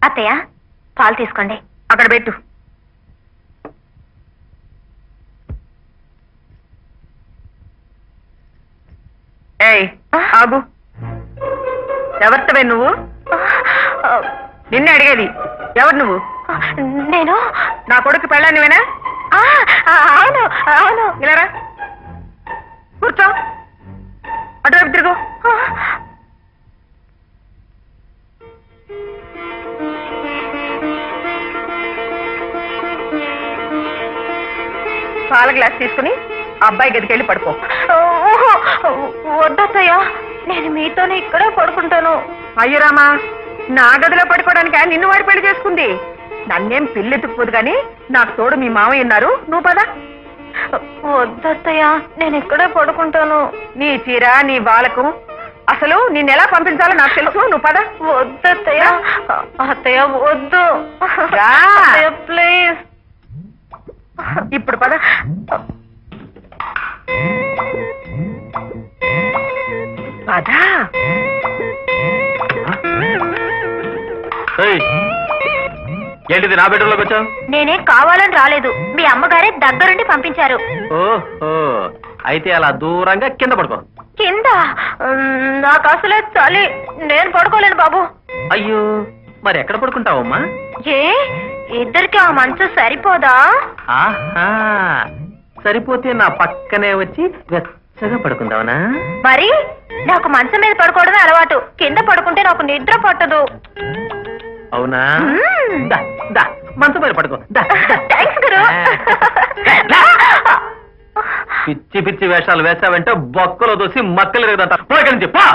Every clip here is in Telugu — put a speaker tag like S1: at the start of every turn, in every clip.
S1: అత్తయ్య పాలు తీసుకోండి.
S2: అక్కడ పెట్టు. ఏయ్ ఆగు. ఎవరితవే నువ్వు? నిన్నే అడిగేది. ఎవరు నువ్వు?
S1: నేను
S2: నా కొడుకు పెళ్ళానివేనా?
S1: అవును అవును.
S2: ఇలారా కూర్చో. అటువైపు తిరుగు. పాల గ్లాస్ తీసుకుని అబ్బాయి గదికి వెళ్ళి పడుకో.
S1: వద్దత్తయ్య, నేను మీతోనే ఇక్కడే పడుకుంటాను.
S2: అయ్యరామా, నా గదిలో పడుకోవడానికి నిన్ను వాడి పెళ్లి చేసుకుంది. నన్నేం పిల్లెత్తుకుపోదు గాని నాకు తోడు మీ మామయ్య ఉన్నారు. నువ్వు పద.
S1: వద్దత్తయ్య, నేను ఇక్కడే పడుకుంటాను.
S2: నీ చీర నీ బాలకు అసలు నిన్నెలా పంపించాలో నాకు తెలుసు. నువ్వు పద.
S1: వద్దత్తయ్య. అత్తయ్య వద్దు ప్లీజ్.
S2: ఇప్పుడు పద. పద.
S3: ఏంటిది నా బెడ్రూమ్లోకి వచ్చావు?
S1: నేనేం కావాలని రాలేదు, మీ అమ్మగారే దగ్గరుండి పంపించారు.
S3: ఓహో, అయితే అలా దూరంగా కింద పడుకో.
S1: కింద? నాకు అసలే చలి, నేను పడుకోలేను బాబు.
S3: అయ్యో, మరి ఎక్కడ పడుకుంటావమ్మా?
S1: ఏ ఇద్దరికి ఆ మంచు సరిపోదా?
S3: ఆహా, సరిపోతే నా పక్కనే వచ్చి వెచ్చగా పడుకుంటావనా?
S1: మరి నాకు మంచం మీద పడుకోవడమే అలవాటు, కింద పడుకుంటే నాకు నిద్ర పట్టదు.
S3: అవునా? మంచం మీద పడుకో.
S1: థాంక్స్ గురు.
S3: పిచ్చి పిచ్చి వేషాలు వేసావంటే బొక్కలో దోసి మక్కలు లేదంట. పోయి చెప్పా.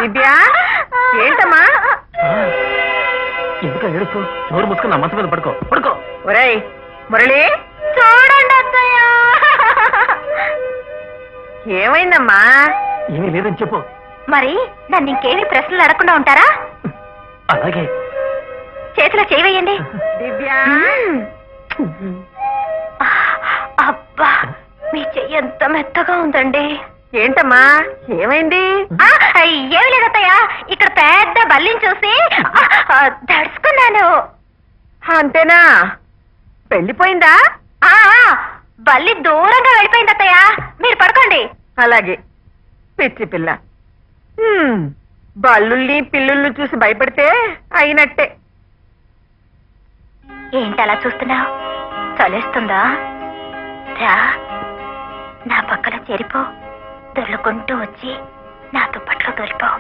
S2: దివ్యా, ఏంటమ్మా?
S3: ఎందుకు ఏడుస్తూ? నోరు మూసుకుని నా మంచం మీద పడుకో. పడుకో.
S2: ఒరేయ్ మురళి,
S1: చూడండి అత్తయ్య.
S2: ఏమైందమ్మా?
S3: ఏమీ లేదని చెప్పు.
S1: మరి నన్ను ఇంకేమీ ప్రశ్నలు అడగకుండా ఉంటారా?
S3: అలాగే.
S1: చేతిలో చేయవేయండి.
S2: దివ్యా,
S1: అబ్బా, మీ చెయ్యి ఎంత మెత్తగా ఉందండి.
S2: ఏంటమ్మా ఏమైంది?
S1: ఏమి లేదత్తయ్య, ఇక్కడ పెద్ద బల్లిని చూసి దడుచుకున్నాను.
S2: అంతేనా? పెళ్లిపోయిందా?
S1: బల్లి దూరంగా వెళ్ళిపోయింది అత్తయ్య. మీరు పడుకోండి.
S2: అలాగే. పిచ్చి పిల్ల. బల్లుల్ని పిల్లుల్ని చూసి భయపడితే అయినట్టే.
S1: ఏంటి అలా చూస్తున్నావు? చలేస్తుందా? రా, నా పక్కన చేరిపో. దొర్లుకుంటూ వచ్చి నా దుప్పట్లో దొరిపో.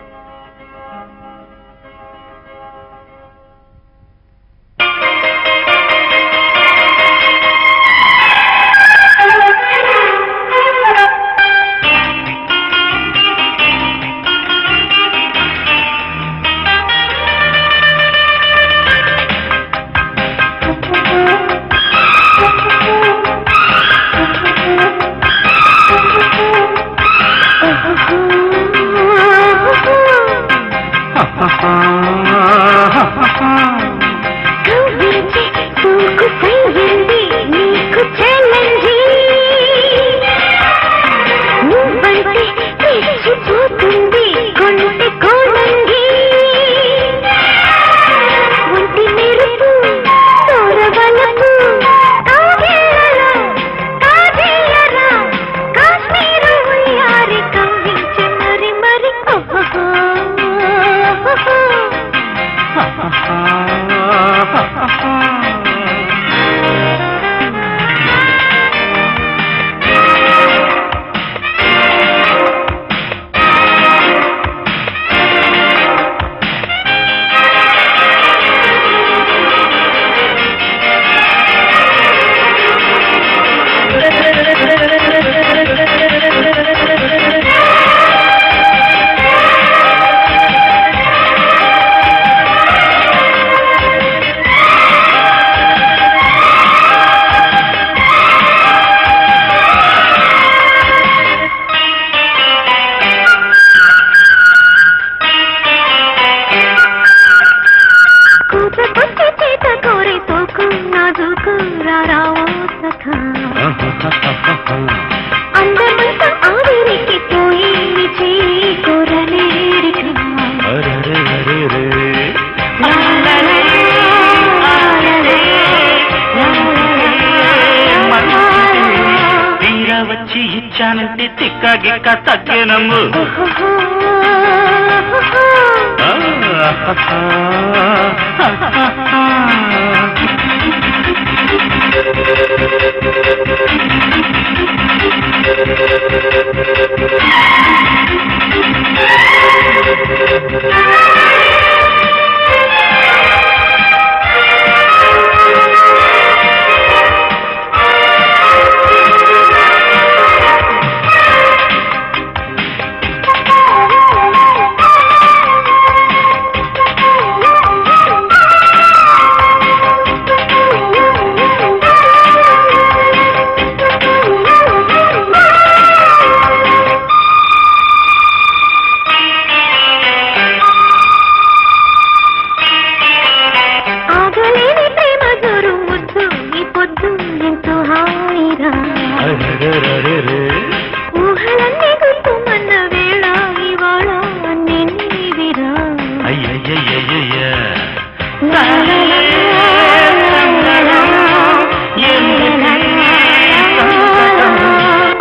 S4: లేక తగ్గెనమ్ము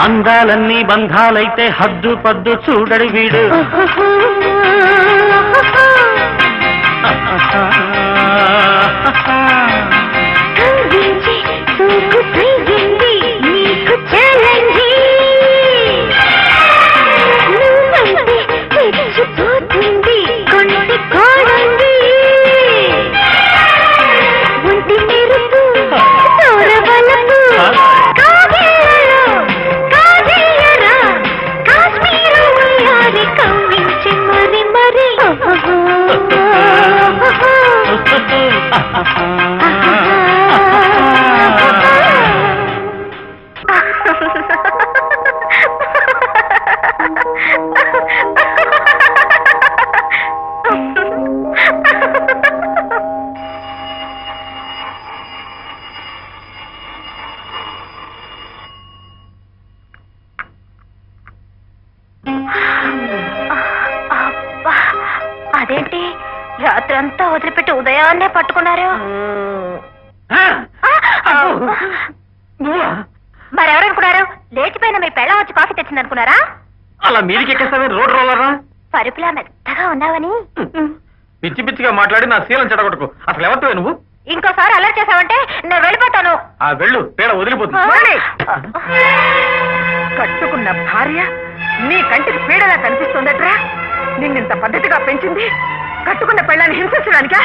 S4: అందాలన్నీ బంధాలైతే హద్దు పద్దు చూడడు వీడు
S1: అదేంటి రాత్రంతా వదిలిపెట్టి ఉదయాన్నే పట్టుకున్నారు? మరెవరనుకున్నారు? లేచిపోయిన మీ పెళ్ళ వచ్చి కాఫీ తెచ్చిందనుకున్నారా?
S3: అలా మీదికి ఎక్కేస్తావే రోడ్ రోలరా?
S1: పరుపులా మెత్తగా ఉన్నావని.
S3: పిచ్చి పిచ్చిగా మాట్లాడి నా శీలం చెడగొట్టుకో. అసలు ఎవరితో నువ్వు?
S1: ఇంకోసారి అలర్ట్ చేసావంటే నేను వెళ్ళిపోతాను.
S3: ఆ వెళ్ళు, పేడ వదిలిపోతుంది.
S2: కట్టుకున్న భార్య నీ కంటికి పీడలా కనిపిస్తుందట్రా? నిన్నింత పద్ధతిగా పెంచింది కట్టుకున్న పెళ్ళాన్ని హింసించడానికా?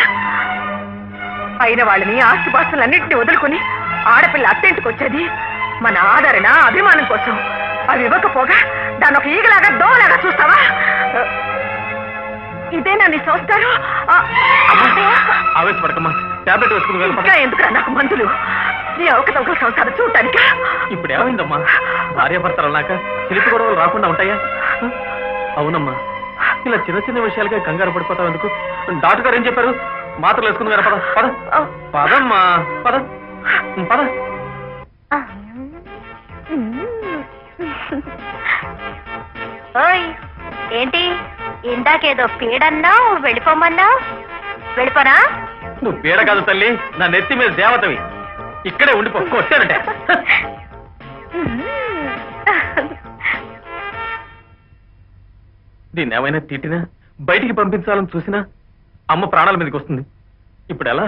S2: అయిన వాళ్ళని ఆస్తిపాస్తులన్నింటినీ వదులుకుని ఆడపిల్ల అత్తింటికి వచ్చేది మన ఆదరణ అభిమానం కోసం. అవి ఇవ్వకపోగా దాన్ని ఒక ఈగలాగా దోవలాగా చూస్తావా? ఇదేనా నీ సంస్కారం?
S3: ఆవేశపడకమ్మా, టాబ్లెట్ వేసుకుని
S2: ఇంకా ఎందుకురా నాకు మందులు? నీ అవకతవకల సంసారం చూడటానికా?
S3: ఇప్పుడు ఏమైందమ్మా? భార్యాభర్తలు అన్నాక చిలిపి గొడవలు రాకుండా ఉంటాయా? అవునమ్మా, ఇలా చిన్న చిన్న విషయాలుగా కంగారు పడిపోతావు ఎందుకు? డాక్టర్ గారు ఏం చెప్పారు? మాత్రలు వేసుకుని పద పద పదమ్మా, పద పద.
S1: ఓయ్, ఏంటి ఇందాకేదో పీడన్నావు, వెళ్ళిపోమన్నావు? వెళ్ళిపోనా?
S3: నువ్వు పీడ కాదు తల్లి, నా నెత్తి మీద దేవతవి. ఇక్కడే ఉండిపో, వచ్చానంటే. దీన్ని ఏమైనా తిట్టినా బయటికి పంపించాలని చూసినా అమ్మ ప్రాణాల మీదకి వస్తుంది. ఇప్పుడు ఎలా?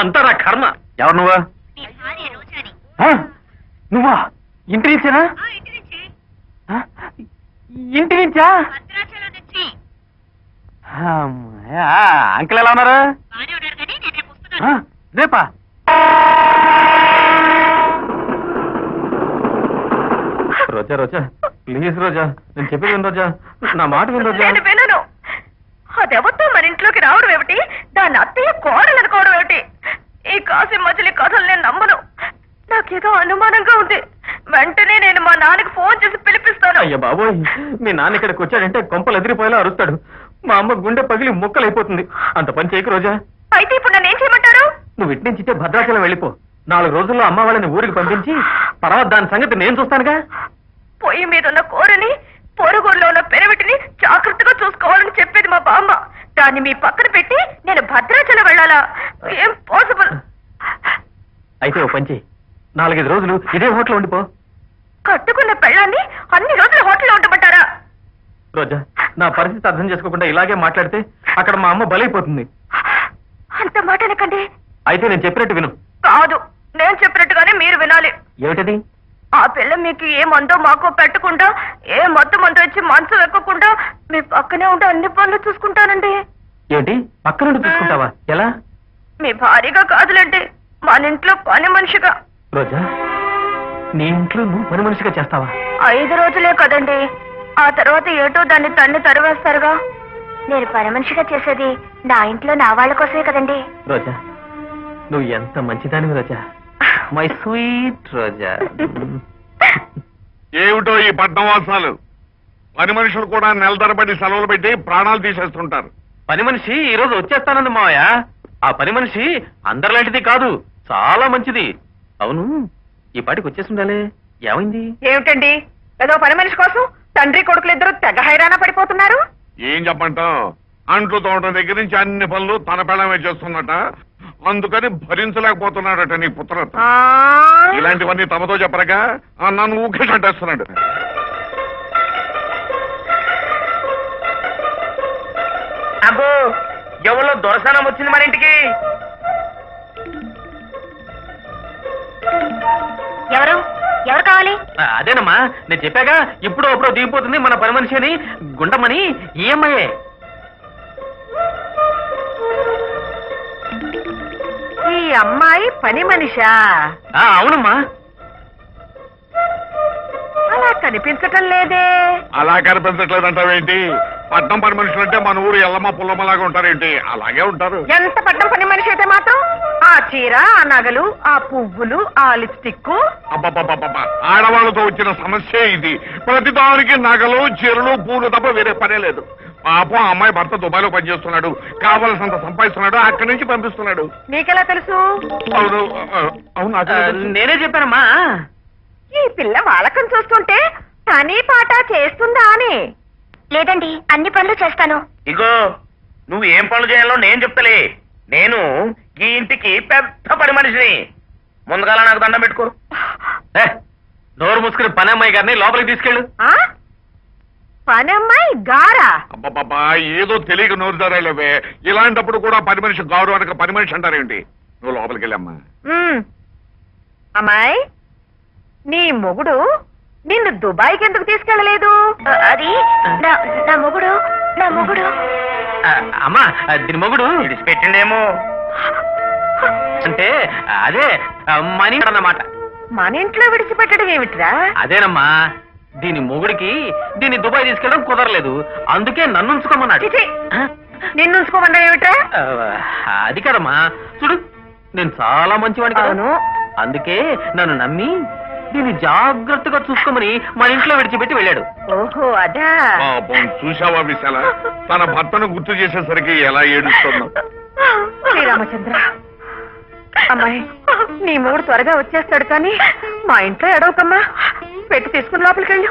S3: అంతా నా కర్మ. ఎవరు నువ్వా? నువ్వా? ఇంటి నుంచేనా? ఇంటి నుంచా? అంకుల్ ఎలా ఉన్నారు? రేపా? రోజా రోజా ప్లీజ్ రోజా, నేను చెప్పేది విను రోజా, నా మాట విను రోజా.
S2: నేను వినను. అదెవరితో మన ఇంట్లోకి రావడం ఏమిటి? దాన్ని అత్తయ్య కోడలు అనుకోవడం ఏమిటి? ఈ కాసి మజిలీ కథలు నేను నమ్మను. నాకేదో అనుమానంగా ఉంది. వెంటనే నేను మా నాన్నకి ఫోన్ చేసి పిలిపిస్తాను.
S3: అయ్యా బాబోయ్, మీ నాన్న ఇక్కడికి వచ్చాడంటే కొంపలు ఎదిరిపోయేలా అరుస్తాడు. మా అమ్మ గుండె పగిలి ముక్కలైపోతుంది. అంత పని చేయకు రోజా.
S2: అయితే ఇప్పుడు నన్ను ఏం చేయమంటారు?
S3: నువ్వు ఇటు నుంచి భద్రాచలం వెళ్ళిపో. 4 రోజుల్లో అమ్మ వాళ్ళని ఊరికి పంపించి తర్వాత దాని సంగతి నేను చూస్తానుగా.
S2: పొయ్యి మీద ఉన్న కూరని, పొరుగుల్లో ఉన్న పెరవిటిని జాగ్రత్తగా చూసుకోవాలని చెప్పేది మా బామ్మ. దాన్ని మీ పక్కన పెట్టి నేను భద్రాచలం వెళ్ళాలా? ఏం పాసిబుల్?
S3: అయితే ఓ పంచి, 4-5 రోజులు ఇదే హోటల్ ఉండిపో.
S2: కట్టుకున్న పెళ్ళాన్ని అన్ని రోజులు హోటల్లో ఉండమంటారా?
S3: రోజా, నా పరిస్థితి అర్థం చేసుకోకుండా ఇలాగే మాట్లాడితే అక్కడ మా అమ్మ బలైపోతుంది.
S1: అంత మాట అనకండి.
S3: అయితే నేను చెప్పినట్టు విను.
S1: కాదు, నేను చెప్పినట్టుగానే మీరు వినాలి.
S3: ఏమిటది?
S1: ఆ పిల్ల మీకు ఏ మందో మాకో పెట్టకుండా, ఏ మత్తు మందు వచ్చి మనసు ఎక్కకుండా మీ పక్కనే ఉంటే అన్ని పనులు చూసుకుంటానండి.
S3: ఏంటి, పక్క నుండి చూసుకుంటావా? ఎలా?
S1: మీ భారీగా కాదులండి, మన ఇంట్లో పని మనిషిగా.
S3: రోజా, నీ ఇంట్లో నువ్వు పని మనిషిగా చేస్తావా?
S1: 5 రోజులే కదండి, ఆ తర్వాత ఏటో దాన్ని తన్ని తరివేస్తారుగా. నేను పని మనిషిగా చేసేది నా ఇంట్లో నా వాళ్ళ కోసమే కదండి.
S3: రోజా, నువ్వు ఎంత మంచిదానివి రోజా, మై స్వీట్ రోజా.
S5: ఏమిటో ఈ పట్నవాసాలు, పని మనుషులు కూడా నెల తరబడి సెలవులు పెట్టి ప్రాణాలు తీసేస్తుంటారు.
S3: పని మనిషి ఈ రోజు వచ్చేస్తానంది మావయ్య. ఆ పని మనిషి అందరిలాంటిది కాదు, చాలా మంచిది. అవును, ఈ పాటికి వచ్చేసిండాలే, ఏమైంది?
S2: ఏమిటండి, ఏదో పని మనిషి కోసం తండ్రి కొడుకులు ఇద్దరు తెగ హైరాణ పడిపోతున్నారు.
S5: ఏం చెప్పంటాం, అంట్లు తోట దగ్గర నుంచి అన్ని పనులు తన పెళ్ళమే చేస్తున్నట, అందుకని భరించలేకపోతున్నాడట నీ పుత్రత. ఇలాంటివన్నీ తమతో చెప్పరగా నన్ను ఊకే అంటేస్తున్నాడు.
S3: అబ్బో, ఎవరో దొరసానం వచ్చింది మన ఇంటికి.
S1: ఎవరు ఎవరు కావాలి?
S3: అదేనమ్మా, నేను చెప్పాగా ఇప్పుడు అప్పుడు దిగిపోతుంది మన పని మనిషి అని. గుండమని ఈ అమ్మాయే.
S2: ఈ అమ్మాయి పని మనిషా?
S3: అవునమ్మా.
S2: అలా కనిపించటం లేదే.
S5: అలా కనిపించట్లేదంటావేంటి? పట్నం పని మనుషులు అంటే మన ఊరు ఎల్లమ్మ పుల్లమ్మలాగా ఉంటారేంటి? అలాగే ఉంటారు.
S2: ఎంత పట్నం పని మనిషి అయితే మాత్రం ఆ చీర, ఆ నగలు, ఆ పువ్వులు, ఆ లిప్స్టిక్.
S5: అబ్బబ్బబ్బబ్బ, ఆడవాళ్ళతో వచ్చిన సమస్య ఇది. ప్రతిదానికి నగలు, చీరలు, పూలు తప్ప వేరే పనే లేదు. పాపం అమ్మాయి భర్త దుబాయ్లో పనిచేస్తున్నాడు, కావలసినంత సంపాదిస్తున్నాడు, అక్కడి నుంచి పంపిస్తున్నాడు.
S2: నీకెలా తెలుసు?
S5: అవును అవును,
S3: నేనే చెప్పానమ్మా.
S2: ఈ పిల్ల వాలకం చూస్తుంటే పని పాట చేస్తుందా అని.
S1: లేదండి, అన్ని పనులు చేస్తాను.
S6: ఇగో, నువ్వు ఏం పనులు చేయాలో నేను చెప్తలే. నేను ఈ ఇంటికి పెద్ద పని మనిషిని. ముందుగా నాకు దండం పెట్టుకో.
S3: నోరు మూసుకుని పని అమ్మాయి గారిని లోపలికి తీసుకెళ్ళు.
S2: పని అమ్మాయి గారా?
S5: అబ్బబ్బబ్బా, ఏదో తెలియక నోరు జారాలేవే. ఇలాంటప్పుడు కూడా పని మనిషి గారు అనక పని మనిషి అంటారేంటి? నువ్వు లోపలికి వెళ్ళమ్మా.
S2: అమ్మాయి, నీ మొగుడు నిన్ను దుబాయ్కి ఎందుకు తీసుకెళ్ళలేదు?
S1: అది నా మొగుడు.
S3: అమ్మా, దీని మొగుడు
S6: విడిచిపెట్టిండేమో.
S3: అంటే అదే మనీ అన్నమాట.
S2: మన ఇంట్లో విడిచిపెట్టడం ఏమిట్రా?
S3: అదేనమ్మా, దీని మొగుడికి దీన్ని దుబాయ్ తీసుకెళ్ళడం కుదరలేదు, అందుకే నన్ను ఉంచుకోమన్నాడు.
S2: నిన్ను ఉంచుకోమన్నా ఏమిట్రా?
S3: అది కదమ్మా, చూడు నేను చాలా మంచివాడిని కదా.
S2: అవును,
S3: అందుకే నన్ను నమ్మి దీన్ని జాగ్రత్తగా చూసుకోమని మన ఇంట్లో విడిచిపెట్టి వెళ్ళాడు.
S2: ఓహో అదా.
S5: పాపం, చూశావా విశాల, తన భర్తను గుర్తు చేసేసరికి ఎలా ఏడుస్తుందో.
S2: శ్రీరామచంద్ర, అమ్మాయి నీ మూడు త్వరగా వచ్చేస్తాడు కానీ మా ఇంట్లో ఎడవకమ్మా. పెట్టి తీసుకుని లోపలికి వెళ్ళు.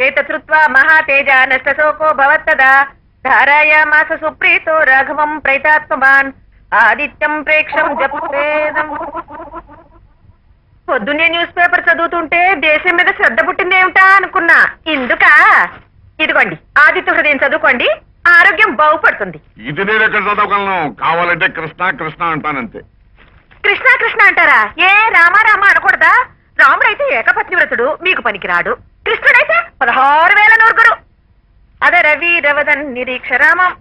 S2: ఏతృత్వా మహాతేజ నష్టశోకో భవత్తదా ధారాయామాస సుప్రీతో రాఘవం ప్రైతాత్మవాన్ ఆదిత్యం ప్రేక్షం జపేదం. పొద్దున్నే న్యూస్ పేపర్ చదువుతుంటే దేశం మీద శ్రద్ధ పుట్టిందేమిటా అనుకున్నా. ఇందుక ఇదిగోండి, ఆదిత్య హృదయం చదువుకోండి, ఆరోగ్యం బాగుపడుతుంది.
S5: ఇది నేను ఎక్కడ చదవగలను? కావాలంటే కృష్ణ కృష్ణ అంటానంతే.
S2: కృష్ణ కృష్ణ అంటారా? ఏ రామ రామ అనకూడదా? రాముడైతే ఏకపత్ని వ్రతుడు, మీకు పనికిరాడు. కృష్ణుడైతే 16,000 నూరుగురు. అదే రవి రవదన్ నిరీక్ష రామం.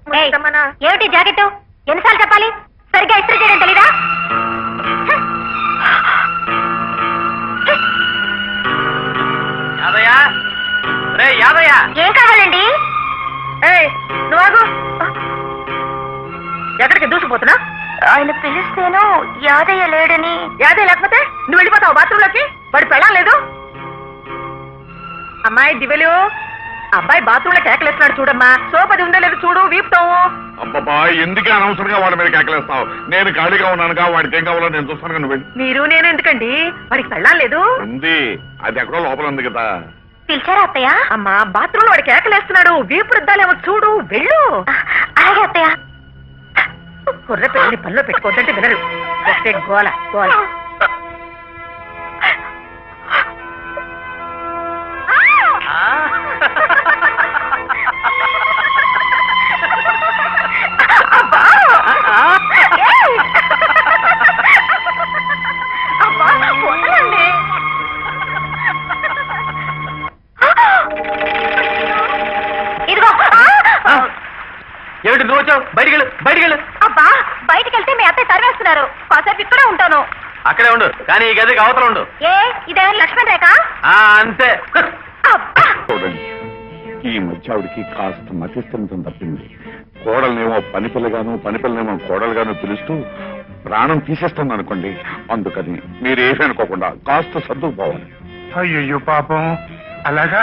S1: ఏమిటి జాకెట్? ఎన్నిసార్లు చెప్పాలి? సరిగ్గా ఇస్త్రీ చేయడం తెలీదా?
S3: యాదయ్య,
S1: ఏం కావాలండి?
S2: నువ్వు ఎక్కడికి దూసిపోతున్నా?
S1: ఆయన పిలిస్తేను యాదయ్య లేడని.
S2: యాదయ్య లేకపోతే నువ్వు వెళ్ళిపోతావు బాత్రూంలోకి? వాడు పెళ్ళాలేదు. అమ్మాయి దివెలు, అబ్బాయి బాత్రూంలో కేకలేస్తున్నాడు చూడమ్మా. సోపది ఉందో లేదు చూడు, వీపుతావు.
S5: అబ్బబ్బా, ఎందుకే అనవసరంగా వాడి మీద కేకలేస్తావు? నేను ఖాళీగా ఉన్నానుగా, వాడికి ఏం కావాలో నేను చూస్తాను. నువ్వు
S2: మీరు నేను ఎందుకండి? వాడికి పెళ్ళాలేదు.
S5: ఉంది, అది ఎక్కడో లోపల ఉంది కదా.
S1: పిలిచారా అత్తయ్య?
S2: అమ్మా, బాత్రూంలో వాడు కేకలేస్తున్నాడు, వీపు రుద్దాలేమో చూడు, వెళ్ళు.
S1: అలాగే అత్తయ్య.
S2: కుర్ర పిల్లని పనిలో పెట్టుకోవద్దంటే వినరు. ఒకటే గోల గోల.
S3: బయటికెళ్ళు.
S1: అబ్బా బయటికి వెళ్తే మీ అత్తయ్య తరివేస్తున్నారు. కాసేపు ఇక్కడే ఉంటాను.
S3: అక్కడే ఉండు, కానీ ఈ గదికి అవతల ఉండు.
S1: ఏ ఇదేమైనా లక్ష్మణ్ రేఖ?
S3: అంతే.
S1: అబ్బా
S5: చూడండి, ఈ మధ్య ఆవిడికి కాస్త మతిస్థితం తప్పింది. కోడలనేమో పనిపిల్లగాను, పనిపిల్లనేమో కోడలుగాను పిలుస్తూ ప్రాణం తీసేస్తుంది అనుకోండి. అందుకని మీరేమీ అనుకోకుండా కాస్త సర్దుకుపోవాలి.
S7: అయ్యో పాపం, అలాగా?